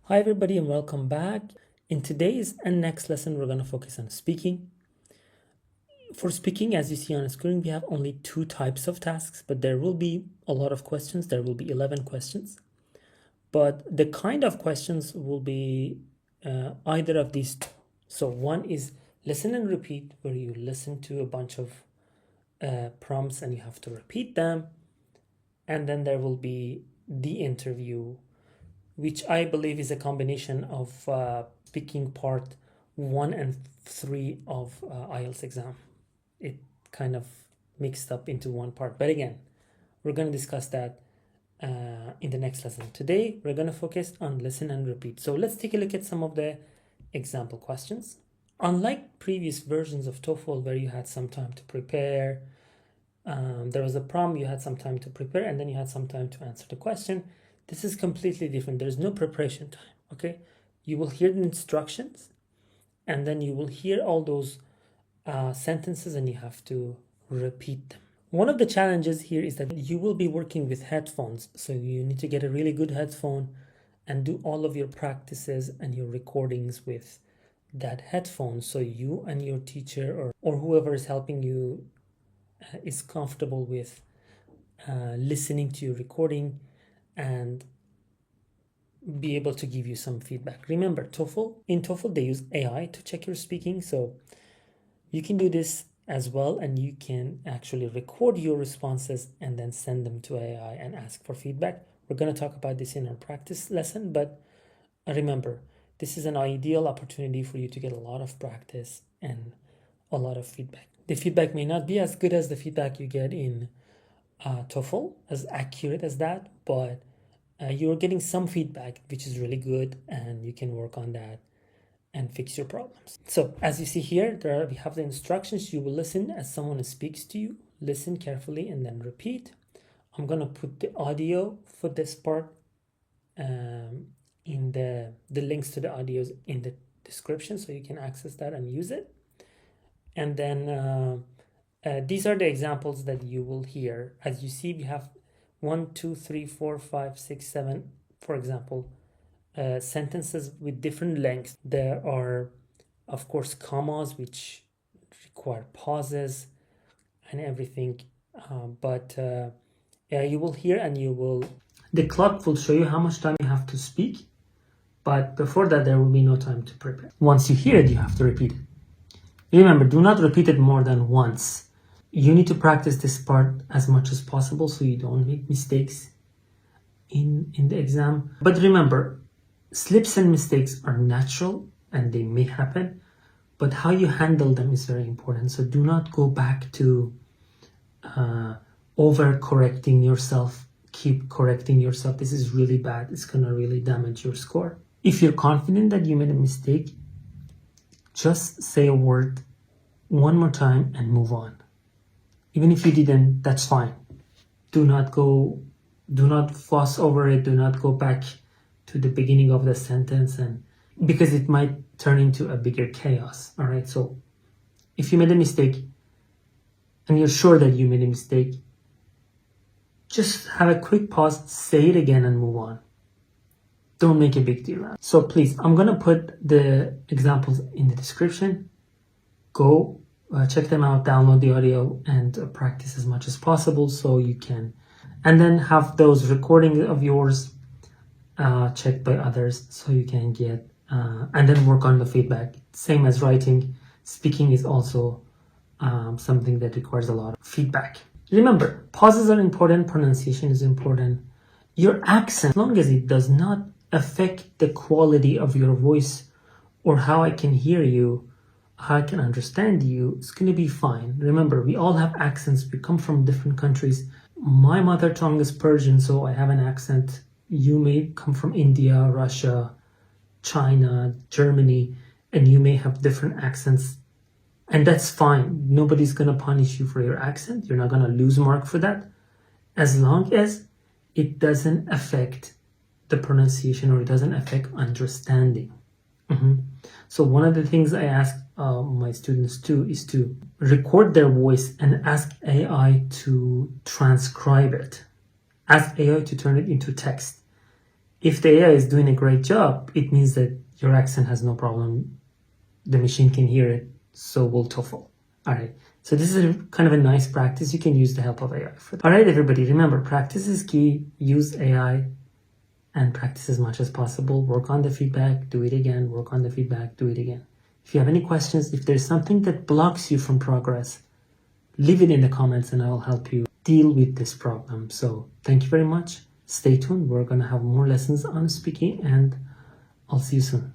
Hi everybody and welcome back. In today's and next lesson, we're going to focus on speaking. For speaking, as you see on the screen, we have only two types of tasks, but there will be a lot of questions. There will be 11 questions. But the kind of questions will be either of these two. So one is listen and repeat, where you listen to a bunch of prompts and you have to repeat them. And then there will be the interview, which I believe is a combination of speaking part 1 and 3 of IELTS exam. It kind of mixed up into one part. But again, we're going to discuss that in the next lesson. Today, we're going to focus on listen and repeat. So let's take a look at some of the example questions. Unlike previous versions of TOEFL where you had some time to prepare, there was a prompt, you had some time to prepare, and then you had some time to answer the question. This is completely different. There's no preparation time, okay? You will hear the instructions, and then you will hear all those sentences, and you have to repeat them. One of the challenges here is that you will be working with headphones, so you need to get a really good headphone and do all of your practices and your recordings with that headphone, so you and your teacher or whoever is helping you is comfortable with listening to your recording and be able to give you some feedback. Remember, in TOEFL, they use AI to check your speaking. So you can do this as well, and you can actually record your responses and then send them to AI and ask for feedback. We're going to talk about this in our practice lesson, but remember, this is an ideal opportunity for you to get a lot of practice and a lot of feedback. The feedback may not be as good as the feedback you get in TOEFL, as accurate as that, but you're getting some feedback, which is really good, and you can work on that and fix your problems. So as you see here, we have the instructions. You will listen as someone speaks to you. Listen carefully and then repeat. I'm going to put the audio for this part in the links to the audios in the description, so you can access that and use it. And then these are the examples that you will hear. As you see, we have 1, 2, 3, 4, 5, 6, 7, for example, sentences with different lengths. There are, of course, commas, which require pauses and everything. But you will hear and the clock will show you how much time you have to speak. But before that, there will be no time to prepare. Once you hear it, you have to repeat it. Remember, do not repeat it more than once. You need to practice this part as much as possible so you don't make mistakes in the exam. But remember, slips and mistakes are natural and they may happen, but how you handle them is very important. So do not go back to over-correcting yourself. Keep correcting yourself. This is really bad. It's going to really damage your score. If you're confident that you made a mistake, just say a word one more time and move on. Even if you didn't, that's fine. Do not fuss over it. Do not go back to the beginning of the sentence, and because it might turn into a bigger chaos. All right. So if you made a mistake and you're sure that you made a mistake, just have a quick pause, say it again and move on. Don't make a big deal out. So please, I'm going to put the examples in the description. Go check them out, download the audio, and practice as much as possible so you can. And then have those recordings of yours checked by others so you can get, and then work on the feedback. Same as writing, speaking is also something that requires a lot of feedback. Remember, pauses are important, pronunciation is important. Your accent, as long as it does not affect the quality of your voice or how I can hear you, how I can understand you, it's going to be fine. Remember, we all have accents. We come from different countries. My mother tongue is Persian, so I have an accent. You may come from India, Russia, China, Germany, and you may have different accents. And that's fine. Nobody's going to punish you for your accent. You're not going to lose mark for that, as long as it doesn't affect the pronunciation or it doesn't affect understanding. So one of the things I ask my students too is to record their voice and ask AI to transcribe it. Ask AI to turn it into text. if the AI is doing a great job, it means that your accent has no problem. The machine can hear it, so will TOEFL. All right. So this is kind of a nice practice. You can use the help of AI for that. All right, everybody, remember, practice is key. Use AI and practice as much as possible. Work on the feedback, do it again. Work on the feedback, do it again. If you have any questions, if there's something that blocks you from progress, leave it in the comments and I will help you deal with this problem. So thank you very much. Stay tuned. We're going to have more lessons on speaking and I'll see you soon.